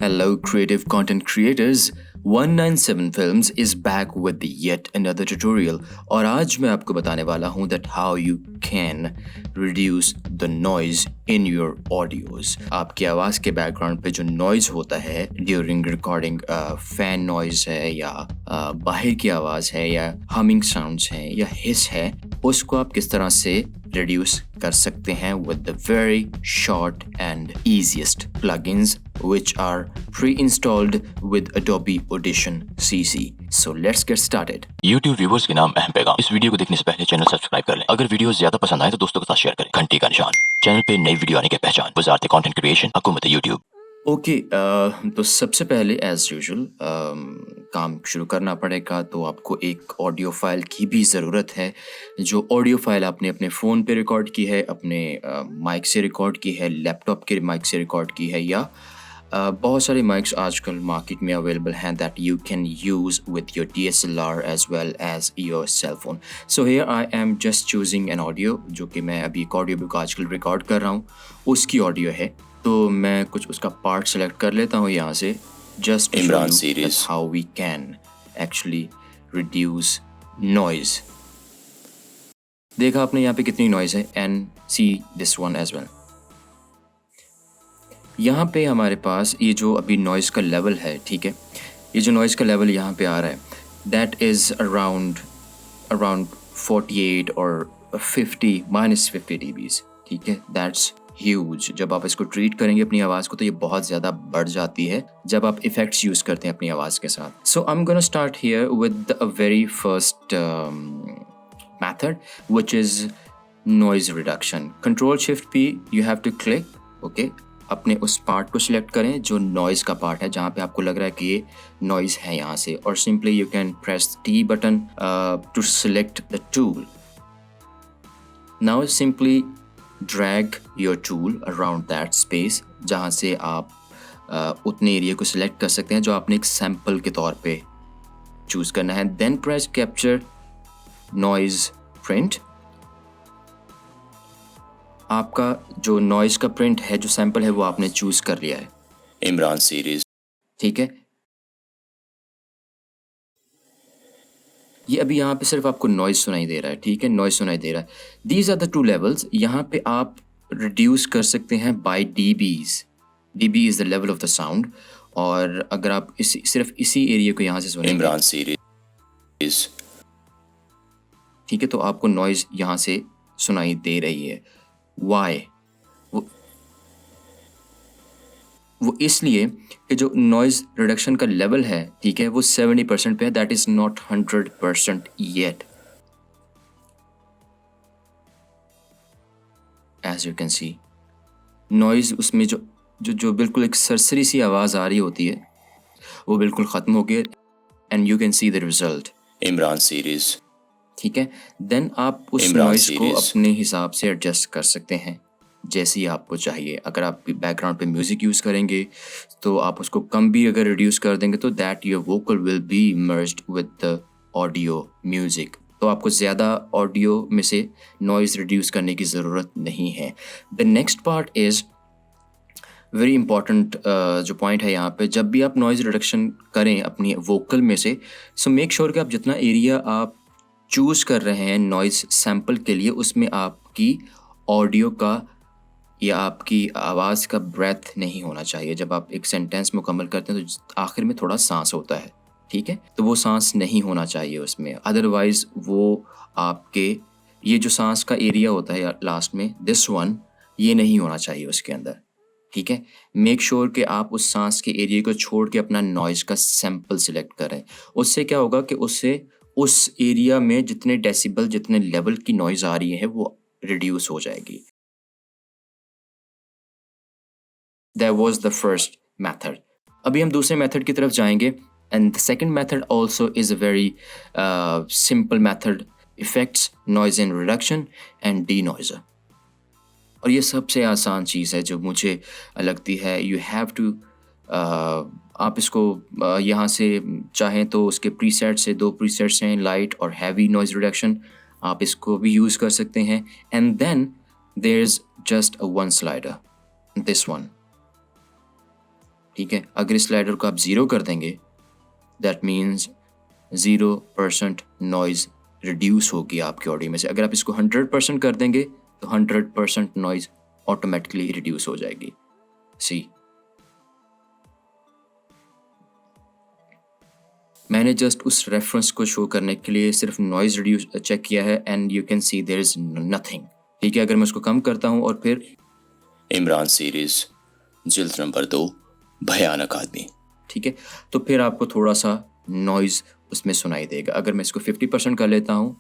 Hello, creative content creators. 197 Films is back with yet another tutorial. और आज मैं आपको बताने वाला हूँ that how you can reduce the noise in your audios. आपकी आवाज़ के बैकग्राउंड पे जो noise होता है during recording, fan noise है या बाहर की आवाज़ है या humming sounds है या hiss है, उसको आप किस तरह से reduce कर सकते हैं with the very short and easiest plugins which are pre-installed with Adobe Audition CC. So let's get started. YouTube viewers के नाम अहम पैगाम। इस वीडियो को देखने से पहले चैनल सब्सक्राइब कर लें। अगर वीडियो ज्यादा पसंद आए तो दोस्तों के साथ शेयर करें। घंटी का निशान। चैनल पे नई वीडियो आने की पहचान। वजारत कंटेंट क्रिएशन, हुकूमत YouTube। ओके, तो सबसे पहले एज यूजुअल काम शुरू करना पड़ेगा, तो आपको एक ऑडियो फाइल की भी ज़रूरत है। जो ऑडियो फाइल आपने अपने फ़ोन पे रिकॉर्ड की है, अपने माइक से रिकॉर्ड की है, लैपटॉप के माइक से रिकॉर्ड की है, या बहुत सारे माइक्स आजकल मार्केट में अवेलेबल हैं that you can use with your DSLR as well as your cell phone. So here I am just choosing an audio, जो कि मैं अभी एक ऑडियो बुक आजकल रिकॉर्ड कर रहा हूँ, उसकी ऑडियो है। तो मैं कुछ उसका पार्ट सेलेक्ट कर लेता हूँ यहाँ से, just Imran series how we can actually reduce noise. देखा आपने यहाँ पे कितनी नॉइज़ है, and see this one as well. यहाँ पे हमारे पास ये जो अभी नॉइज़ का लेवल है, ठीक है, ये जो नॉइज़ का लेवल यहाँ पे आ रहा है दैट इज़ अराउंड 48 और 50 -50 dBs, ठीक है। That's huge. जब आप इसको ट्रीट करेंगे अपनी आवाज़ को तो ये बहुत ज़्यादा बढ़ जाती है जब आप इफ़ेक्ट्स यूज़ करते हैं अपनी आवाज़ के साथ। So I am gonna start here with a very first method which is noise reduction. Ctrl+Shift+P you have to click, okay. अपने उस पार्ट को सिलेक्ट करें जो नॉइज़ का पार्ट है, जहाँ पे आपको लग रहा है कि ये नॉइज़ है यहाँ से, और simply you can press T button to select the tool. Now simply drag your tool around that space, जहाँ से आप उतने एरिया को सिलेक्ट कर सकते हैं जो आपने एक सैम्पल के तौर पे चूज़ करना है। Then press capture noise print. आपका जो नॉइज़ का प्रिंट है, जो सैंपल है, वो आपने चूज़ कर लिया है, इमरान सीरीज, ठीक है। ये अभी यहाँ पे सिर्फ आपको नॉइज़ सुनाई दे रहा है, ठीक है, नॉइज़ सुनाई दे रहा है। These are the two levels. यहाँ पे आप रिड्यूस कर सकते हैं by dBs। dB is the level of the sound. और अगर आप सिर्फ इसी एरिया को यहाँ से सुनेंगे, इमरान सीरीज, ठीक है, तो आपको नॉइज़ यहाँ से सुनाई दे रही है। वाई? वो इसलिए कि जो नॉइज़ रिडक्शन का लेवल है, ठीक है, वो 70% पे है। That is not 100% yet. As you can see, noise उसमें जो जो जो बिल्कुल एक सरसरी सी आवाज़ आ रही होती है, वो बिल्कुल ख़त्म हो गई, and you can see the result. Imran series, ठीक है। देन आप उस नॉइज़ को अपने हिसाब से एडजस्ट कर सकते हैं जैसे ही आपको चाहिए। अगर आप बैकग्राउंड पे म्यूज़िक यूज़ करेंगे तो आप उसको कम भी अगर रिड्यूस कर देंगे तो that your vocal will be merged with the audio music. तो आपको ज़्यादा ऑडियो में से नॉइज़ रिड्यूस करने की ज़रूरत नहीं है। The next part is very important. जो पॉइंट है यहाँ पे, जब भी आप नॉइज़ रिडक्शन करें अपनी वोकल में से, सो मेक श्योर कि आप जितना एरिया आप चूज़ कर रहे हैं नॉइज़ सैम्पल के लिए, उसमें आपकी ऑडियो का या आपकी आवाज़ का ब्रेथ नहीं होना चाहिए। जब आप एक सेंटेंस मुकम्मल करते हैं तो आखिर में थोड़ा सांस होता है, ठीक है, तो वो सांस नहीं होना चाहिए उसमें। अदरवाइज़ वो आपके ये जो सांस का एरिया होता है लास्ट में, दिस वन, ये नहीं होना चाहिए उसके अंदर, ठीक है। मेक श्योर कि आप उस सांस के एरिया को छोड़ के अपना नॉइज़ का सैंपल सिलेक्ट करें। उससे क्या होगा कि उससे उस एरिया में जितने डेसिबल, जितने लेवल की नॉइज़ आ रही है वो रिड्यूस हो जाएगी। That was the first method. अभी हम दूसरे मेथड की तरफ जाएंगे, and the second method also is a very simple method: effects, noise and reduction and denoiser. और ये सबसे आसान चीज़ है जो मुझे लगती है। you have to आप इसको यहाँ से चाहें तो उसके प्रीसेट से 2 प्रीसेट्स हैं, लाइट और हैवी नॉइज़ रिडक्शन, आप इसको भी यूज़ कर सकते हैं। and then there's just a one slider, this one. ठीक है। अगर इस स्लाइडर को आप 0 कर देंगे, दैट मीन्स 0% नॉइज़ रिड्यूस होगी आपके ऑडियो में से। अगर आप इसको 100% कर देंगे तो 100% नॉइज़ ऑटोमेटिकली रिड्यूस हो जाएगी। सी, मैंने जस्ट उस रेफरेंस को शो करने के लिए सिर्फ नॉइज़ रिड्यूस चेक किया है and you can see there is nothing. ठीक है, अगर मैं उसको कम करता हूँ और फिर इमरान सीरीज जिल्द नंबर 2 भयानक आदमी, ठीक है, तो फिर आपको थोड़ा सा नॉइज़ उसमें सुनाई देगा। अगर मैं इसको 50% कर लेता हूँ,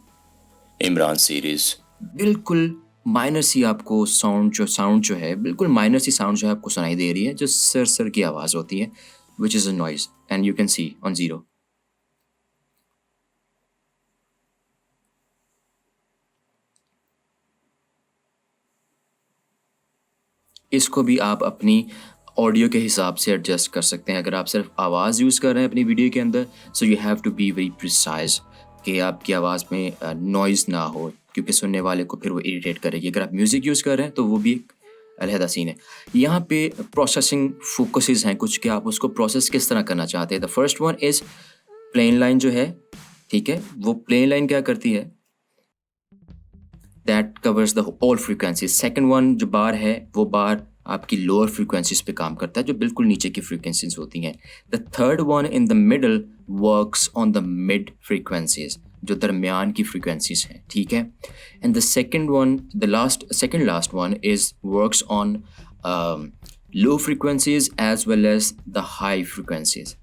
इमरान सीरीज बिल्कुल माइनर सी आपको साउंड जो है, बिल्कुल माइनर सी साउंड जो है आपको सुनाई दे रही है, जो सर की आवाज़ होती है, which is a noise and you can C on 0। इसको भी आप अपनी ऑडियो के हिसाब से एडजस्ट कर सकते हैं। अगर आप सिर्फ आवाज़ यूज़ कर रहे हैं अपनी वीडियो के अंदर, so you have to be very precise कि आपकी आवाज़ में नॉइज़ ना हो, क्योंकि सुनने वाले को फिर वो इरिटेट करेगी। अगर आप म्यूज़िक यूज़ कर रहे हैं तो वो भी एक अलहदा सीन है। यहाँ पे प्रोसेसिंग फोकसेस हैं कुछ कि आप उसको प्रोसेस किस तरह करना चाहते हैं। The first one is plain line जो है, ठीक है, वो प्लेन लाइन क्या करती है, that covers the all frequencies. Second one जो बार है, वो बार आपकी लोअर फ्रीक्वेंसीज पे काम करता है, जो बिल्कुल नीचे की फ्रीक्वेंसीज होती हैं। The third one in the middle works on the mid frequencies, जो दरमियान की फ्रीक्वेंसीज हैं, ठीक है। And the second one, second last one is works on low frequencies as well as the high frequencies,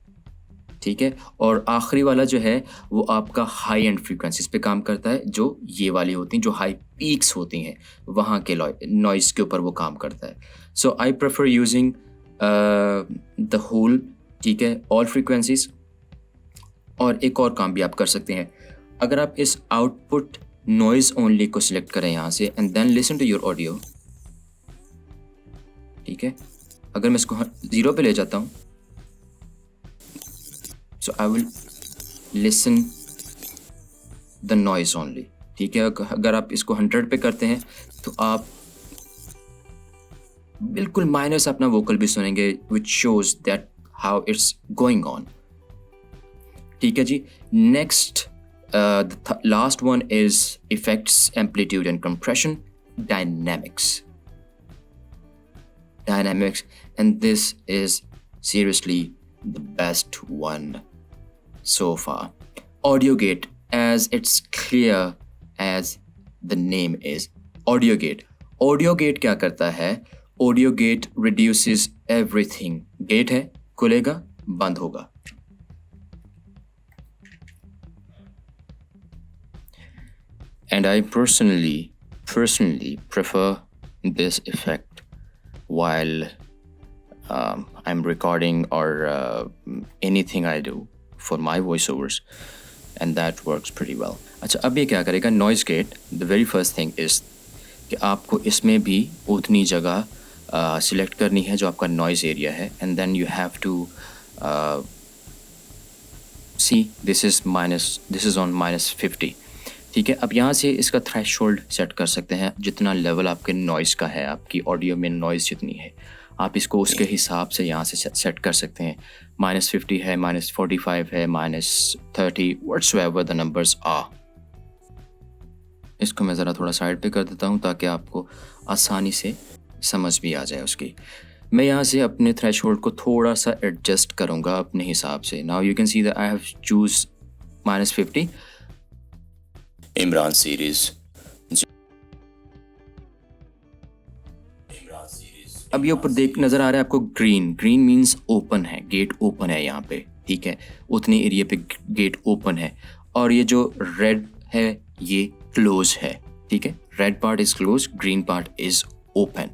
ठीक है। और आखिरी वाला जो है वो आपका हाई एंड फ्रीक्वेंसीज पे काम करता है, जो ये वाली होती हैं, जो हाई पीक्स होती हैं, वहाँ के नॉइज़ के ऊपर वो काम करता है। So I prefer using the whole, ठीक है, ऑल फ्रीक्वेंसीज। और एक और काम भी आप कर सकते हैं, अगर आप इस आउटपुट नॉइज़ ओनली को सिलेक्ट करें यहाँ से and then listen to your audio, ठीक है। अगर मैं इसको 0 पे ले जाता हूँ, so I will listen the noise only, ठीक है। अगर आप इसको 100 पे करते हैं तो आप बिल्कुल माइनर से अपना वोकल भी सुनेंगे, which shows that how it's going on, ठीक है जी। Next the last one is effects, amplitude and compression, dynamics, and this is seriously the best one so far. Audio gate, as it's clear as the name is, audio gate. Audio gate क्या करता है? Audio gate reduces everything. Gate है, खुलेगा, बंद होगा। And I personally prefer this effect while I'm recording or anything I do for my voiceovers, and that works pretty well. अच्छा, अब ये क्या करेगा noise gate? The very first thing is कि आपको इसमें भी उतनी जगह सिलेक्ट करनी है जो आपका नॉइज़ एरिया है, and then you have to see this is on -50, ठीक है। अब यहाँ से इसका थ्रेशोल्ड सेट कर सकते हैं, जितना लेवल आपके नॉइज़ का है, आपकी ऑडियो में नॉइज़ जितनी है, आप इसको उसके हिसाब से यहाँ से सेट कर सकते हैं। -50 है, -45 है, -30, whatsoever the numbers are। इसको मैं ज़रा थोड़ा साइड पे कर देता हूँ ताकि आपको आसानी से समझ भी आ जाए उसकी। मैं यहाँ से अपने थ्रेशोल्ड को थोड़ा सा एडजस्ट करूँगा अपने हिसाब से। Now you can see that I have choose -50। Imran series, अब ये ऊपर देख नज़र आ रहा है आपको ग्रीन मीन्स ओपन है, गेट ओपन है यहाँ पे, ठीक है, उतने एरिया पे गेट ओपन है। और ये जो रेड है ये क्लोज है, ठीक है, red part is close, green part is open.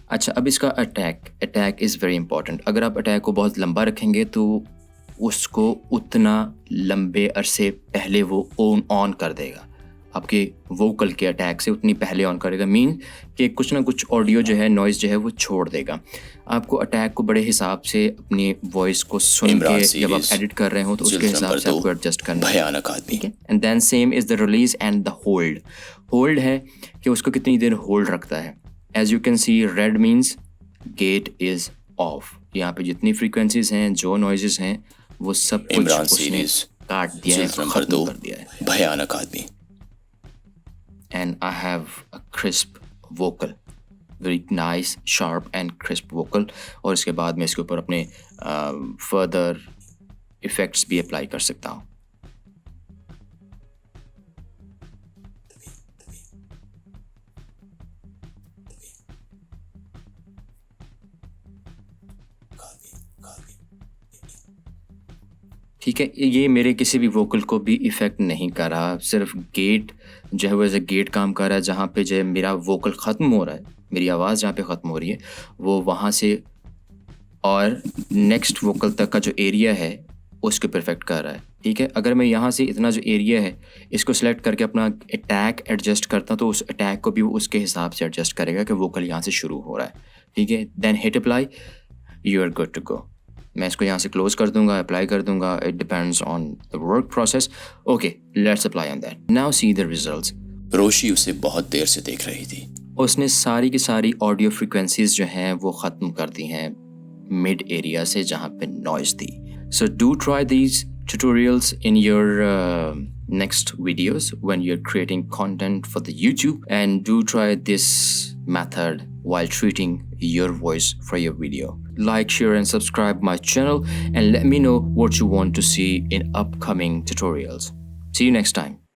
अच्छा, अब इसका अटैक इज़ वेरी इंपॉर्टेंट। अगर आप अटैक को बहुत लंबा रखेंगे तो उसको उतना लंबे अरसे पहले वो ऑन कर देगा, आपके वोकल के अटैक से उतनी पहले ऑन करेगा, मीन कि कुछ ना कुछ ऑडियो जो है, नॉइज़ जो है वो छोड़ देगा। आपको अटैक को बड़े हिसाब से अपनी वॉइस को सुन के जब आप एडिट कर रहे हो तो उसके हिसाब से आपको एडजस्ट करना है, भयानक आदमी, ठीक है। And then same is the release and the hold है कि उसको कितनी देर होल्ड रखता है। As you can see red means gate is off, यहाँ पे जितनी फ्रीक्वेंसीज हैं, जो नॉइजेस हैं, वो सब कुछ इमरान उसने सीरीज काट दिया है, जिल्द नंबर खत्म 2 कर दिया है। भयानक आदमी। And I have a crisp vocal, very nice, sharp and crisp vocal। और इसके बाद मैं इसके ऊपर अपने फर्दर इफ़ेक्ट्स भी अप्लाई कर सकता हूँ। ठीक है, ये मेरे किसी भी वोकल को भी इफ़ेक्ट नहीं कर रहा, सिर्फ गेट जो है वो एज ए गेट काम कर रहा है, जहाँ पे जो है मेरा वोकल ख़त्म हो रहा है, मेरी आवाज़ जहाँ पे ख़त्म हो रही है वो वहाँ से और नेक्स्ट वोकल तक का जो एरिया है उसको परफेक्ट कर रहा है। ठीक है, अगर मैं यहाँ से इतना जो एरिया है इसको सेलेक्ट करके अपना अटैक एडजस्ट करता हूँ तो उस अटैक को भी वो उसके हिसाब से एडजस्ट करेगा कि वोकल यहाँ से शुरू हो रहा है। ठीक है, then hit apply, you are good to go. मैं इसको यहाँ से क्लोज कर दूंगा, अप्लाई कर दूंगा, it depends on the work process. Okay, let's apply on that. Now see the results. रोशी उसे बहुत देर से देख रही थी। उसने सारी की सारी ऑडियो फ्रीक्वेंसीज जो हैं वो ख़त्म कर दी हैं मिड एरिया से जहाँ पे नॉइज़ थी। So do try these tutorials in your next videos when you're creating content for the YouTube, and do try this method while treating your voice for your video. Like, share and subscribe my channel and let me know what you want to see in upcoming tutorials. See you next time.